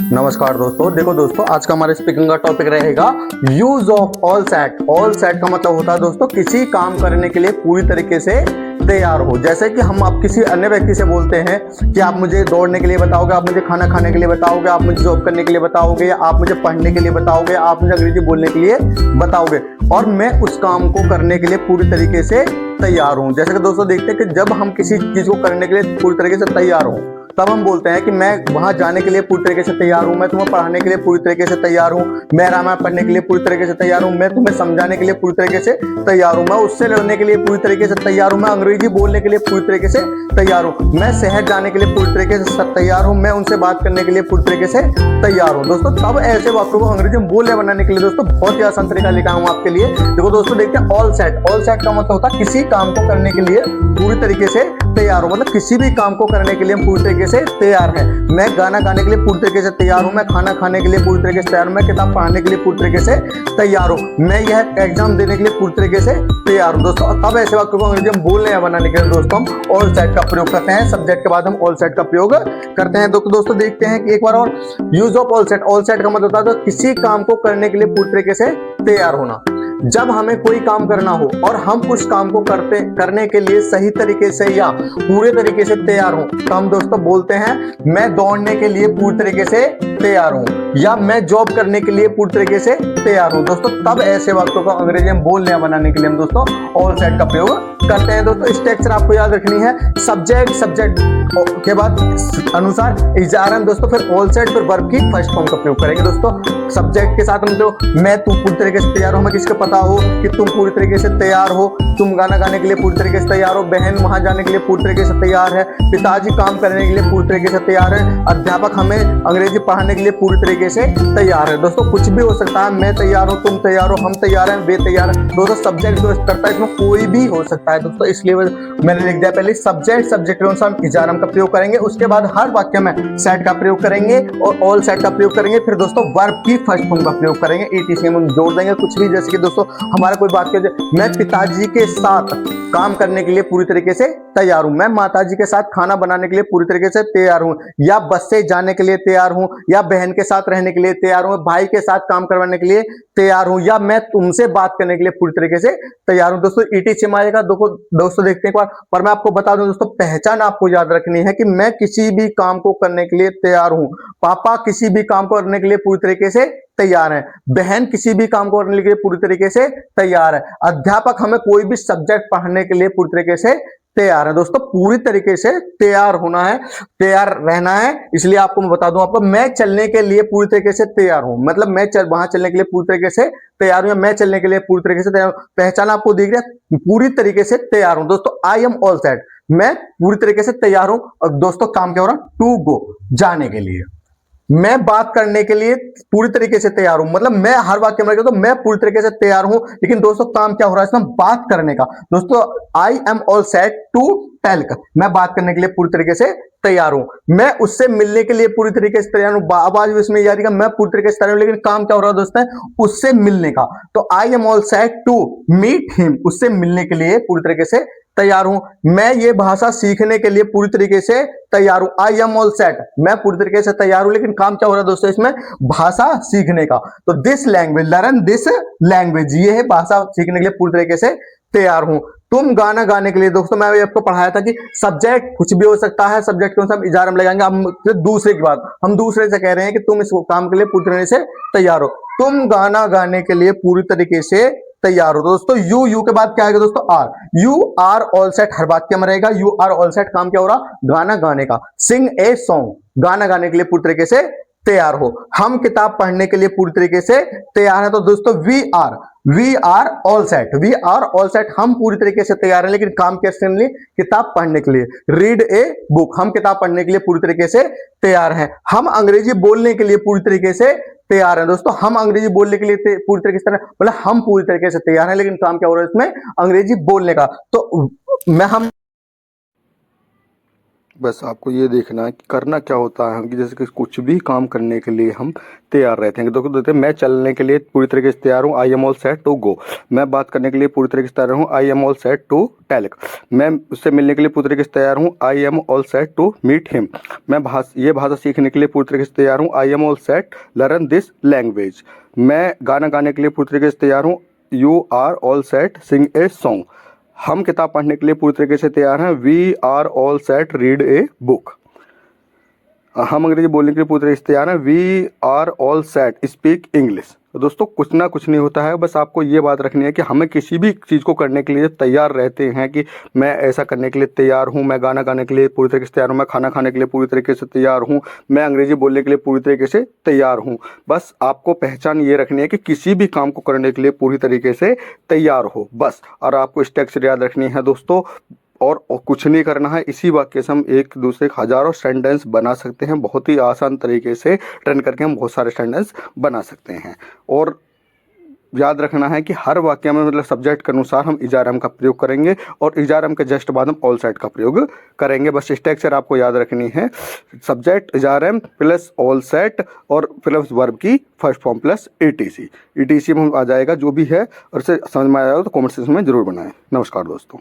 नमस्कार दोस्तों। देखो दोस्तों, आज का हमारे स्पीकिंग का टॉपिक रहेगा use of all set. All set का मतलब होता है दोस्तों किसी काम करने के लिए पूरी तरीके से तैयार हो। जैसे कि हम आप किसी अन्य व्यक्ति से बोलते हैं कि आप मुझे दौड़ने के लिए बताओगे, आप मुझे खाना खाने के लिए बताओगे, आप मुझे जॉब करने के लिए बताओगे, आप मुझे पढ़ने के लिए बताओगे, आप मुझे अंग्रेजी बोलने के लिए बताओगे और मैं उस काम को करने के लिए पूरी तरीके से तैयार हूँ। जैसे कि दोस्तों देखते हैं कि जब हम किसी चीज को करने के लिए पूरी तरीके से तैयार हूँ तब हम बोलते हैं कि मैं वहां जाने के लिए पूरी तरीके से तैयार हूं, मैं तुम्हें पढ़ाने के लिए पूरी तरीके से तैयार हूं, मैं रामायण पढ़ने के लिए पूरी तरीके से तैयार हूं, मैं तुम्हें समझाने के लिए पूरी तरीके से तैयार हूं, मैं उससे लड़ने के लिए पूरी तरीके से तैयार हूं, मैं अंग्रेजी बोलने के लिए पूरी तरीके से तैयार हूं, मैं शहर जाने के लिए पूरी तरीके से तैयार हूं, मैं उनसे बात करने के लिए पूरी तरीके से तैयार हूं। दोस्तों तब ऐसे वाक्यों को अंग्रेजी में बोलने बनाने के लिए दोस्तों बहुत ही आसान तरीका लेकर आऊं आपके लिए। देखो दोस्तों देखते हैं ऑल सेट। ऑल सेट का मतलब होता है किसी काम को करने के लिए पूरी तरीके से तैयार हो, मतलब किसी भी काम को करने के लिए पूरी तरीके से तैयार है। मैं गाना गाने के लिए पूरी तरीके से तैयार हूं, मैं खाना खाने के लिए पूरी तरीके से तैयार हूं, मैं किताब पढ़ने के लिए पूरी तरीके से तैयार हूं, मैं यह एग्जाम देने के लिए पूरी तरीके से तैयार हूं। दोस्तों तब ऐसे वाक्यों को अंग्रेजी में बोलने या बनाने के लिए दोस्तों हम ऑल सेट का प्रयोग करते हैं। सब्जेक्ट के बाद हम ऑल सेट का प्रयोग करते हैं। दोस्तों देखते हैं कि एक बार और use of all set. All set का मतलब होता है किसी काम को करने के लिए पूरी तरीके से तैयार होना। जब हमें कोई काम करना हो और हम उस काम को करने के लिए सही तरीके से या पूरे तरीके से तैयार हो तो हम दोस्तों बोलते हैं मैं दौड़ने के लिए पूरी तरीके से तैयार हूं या मैं जॉब करने के लिए पूरी तरीके से तैयार हूं। दोस्तों तब ऐसे वाक्यों को अंग्रेजी में बोलने या बनाने के लिए हम दोस्तों ऑल सेट का प्रयोग करते हैं। दोस्तों स्ट्रक्चर आपको याद रखनी है। सब्जेक्ट के बाद अनुसार इजारन दोस्तों, फिर ऑल सेट, फिर वर्ब की फर्स्ट फॉर्म का प्रयोग करेंगे। दोस्तों सब्जेक्ट के साथ हम जो मैं तुम पूरी तरीके से तैयार हो, हमें किसको पता हो कि तुम पूरी तरीके से तैयार हो, तुम गाना गाने के लिए पूरी तरीके से तैयार हो, बहन वहां जाने के लिए पूरी तरीके से तैयार है, पिताजी काम करने के लिए पूरी तरीके से तैयार है, अध्यापक हमें अंग्रेजी पढ़ाने के लिए पूरी तरीके से तैयार है। दोस्तों कुछ भी हो सकता है, मैं तैयार हूं, तुम तैयार हो, हम तैयार हैं, वे तैयार है। दोस्तों सब्जेक्ट जो करता है इसमें कोई भी हो सकता है दोस्तों, इसलिए मैंने लिख दिया पहले सब्जेक्ट के अनुसार इजारम का प्रयोग करेंगे, उसके बाद हर वाक्य में सेट का प्रयोग करेंगे और ऑल सेट का प्रयोग करेंगे, फिर दोस्तों वर्ब की फर्स्ट फॉर्म का प्रयोग करेंगे, ईटीसी हम जोड़ देंगे कुछ भी। जैसे कि दोस्तों हमारा कोई वाक्य मैं पिताजी के साथ काम करने के लिए पूरी तरीके से तैयार हूं, मैं माताजी के साथ खाना बनाने के लिए पूरी तरीके से तैयार हूं, या बस से जाने के लिए तैयार हूं, या बहन के साथ रहने के लिए तैयार हूं, भाई के साथ काम करवाने के लिए तैयार हूं, या मैं तुमसे बात करने के लिए पूरी तरीके से तैयार हूं। दोस्तों ईटीसी में आएगा। दोस्तों देखते हैं एक बार, पर मैं आपको बता दूं दोस्तों पहचान आपको याद रखनी है कि मैं किसी भी काम को करने के लिए तैयार हूं, पापा किसी भी काम को करने के लिए पूरी तरीके से तैयार है, बहन किसी भी काम को करने के लिए पूरी तरीके से तैयार है, अध्यापक हमें कोई भी सब्जेक्ट पढ़ने के लिए पूरी तरीके से तैयार है। दोस्तों पूरी तरीके से तैयार होना है, तैयार रहना है। इसलिए आपको मैं बता दूं, आपको मैं चलने के लिए पूरी तरीके से तैयार हूं, मतलब मैं वहां चलने के लिए पूरी तरीके से तैयार हूं, या मैं चलने के लिए पूरी तरीके से तैयार हूं। पहचान आपको दिख रहा है, पूरी तरीके से तैयार हूं। दोस्तों आई एम ऑल सेट, मैं पूरी तरीके से तैयार हूं। और दोस्तों काम क्या हो रहा है, टू गो, जाने के लिए। मैं बात करने के लिए पूरी तरीके से तैयार हूं, मतलब मैं हर वाक्य में तो मैं पूरी तरीके से तैयार हूं, लेकिन दोस्तों काम क्या हो रहा है इसमें, बात करने का। दोस्तों I am all set to talk, मैं बात करने के लिए पूरी तरीके से तैयार हूं, मैं उससे मिलने के लिए पूरी तरीके से तैयार हूं। आवाज भी इसमें याद, मैं पूरी तरीके से तैयार हूं, लेकिन काम क्या हो रहा है दोस्तों, उससे मिलने का। तो I am all set to meet him, उससे मिलने के लिए पूरी तरीके से तैयार हूं। मैं ये भाषा सीखने के लिए पूरी तरीके से तैयार हूं। आई एम ऑल सेट, मैं पूरी तरीके से तैयार हूं, लेकिन काम क्या हो रहा है दोस्तों इसमें, भाषा सीखने का। तो this language, learn this language, ये है भाषा सीखने के लिए पूरी तरीके से तैयार हूं। तुम गाना गाने के लिए, दोस्तों मैं आपको पढ़ाया था कि सब्जेक्ट कुछ भी हो सकता है, सब्जेक्ट को हम इजारा में लगाएंगे। हम दूसरे की बात, हम दूसरे से कह रहे हैं कि तुम इस काम के लिए पूरी तरीके से तैयार हो, तुम गाना गाने के लिए पूरी तरीके से तैयार हो। दोस्तों यू के बाद क्या आएगा दोस्तों, R. You are all set हर वाक्य में रहेगा। यू आर ऑल सेट, काम क्या हो रहा, गाना गाने का। सिंग ए सॉन्ग, गाना गाने के लिए पूरी तरीके से तैयार हो। हम किताब पढ़ने के लिए पूरी तरीके से तैयार है। तो दोस्तों we are all set, we are all set, हम पूरी तरीके से तैयार हैं, लेकिन काम कैसे लिए, किताब पढ़ने के लिए। रीड ए बुक, हम किताब पढ़ने के लिए पूरी तरीके से तैयार हैं। हम अंग्रेजी बोलने के लिए पूरी तरीके से तैयार हैं। दोस्तों हम अंग्रेजी बोलने के लिए पूरी तरीके से, मतलब हम पूरी तरीके से तैयार हैं, लेकिन काम क्या हो रहा है इसमें, अंग्रेजी बोलने का। तो मैं हम बस आपको ये देखना है कि करना क्या होता है कि जैसे कि कुछ भी काम करने के लिए हम तैयार रहते हैं। तो देखते हैं, मैं चलने के लिए पूरी तरीके से तैयार हूँ, I am all set to go. मैं बात करने के लिए पूरी तरीके से तैयार हूँ, I am all set to tell. मैं उससे मिलने के लिए पूरी तरीके से तैयार हूँ, I am all set to meet him. मैं ये भाषा सीखने के लिए पूरी तरीके से तैयार हूँ, I am all set learn this language. मैं गाना गाने के लिए पूरी तरीके से तैयार हूँ, you are all set sing a song. हम किताब पढ़ने के लिए पूरी तरीके से तैयार हैं, we are all set read a book. हम अंग्रेजी बोलने के लिए पूरी तरीके से तैयार हैं, we are all set speak English. तो दोस्तों कुछ ना कुछ नहीं होता है, बस आपको ये बात रखनी है कि हमें किसी भी चीज़ को करने के लिए तैयार रहते हैं कि मैं ऐसा करने के लिए तैयार हूँ, मैं गाना गाने के लिए पूरी तरीके से तैयार हूँ, मैं खाना खाने के लिए पूरी तरीके से तैयार हूँ, मैं अंग्रेजी बोलने के लिए पूरी तरीके से तैयार हूँ। बस आपको पहचान ये रखनी है कि किसी भी काम को करने के लिए पूरी तरीके से तैयार हो बस। और आपको स्ट्रक्चर याद रखनी है दोस्तों, और कुछ नहीं करना है। इसी वाक्य से हम एक दूसरे हजारों सेंटेंस बना सकते हैं, बहुत ही आसान तरीके से टर्न करके हम बहुत सारे सेंटेंस बना सकते हैं। और याद रखना है कि हर वाक्य में मतलब सब्जेक्ट के अनुसार हम इजारम का प्रयोग करेंगे और इजारम के जस्ट बाद हम ऑल सेट का प्रयोग करेंगे। बस स्ट्रक्चर आपको याद रखनी है, सब्जेक्ट इजारम प्लस ऑल सेट और प्लस वर्ब की first form plus etc. Etc में आ जाएगा जो भी है, और इसे समझ में आएगा तो कमेंट सेक्शन में जरूर बनाएं। नमस्कार दोस्तों।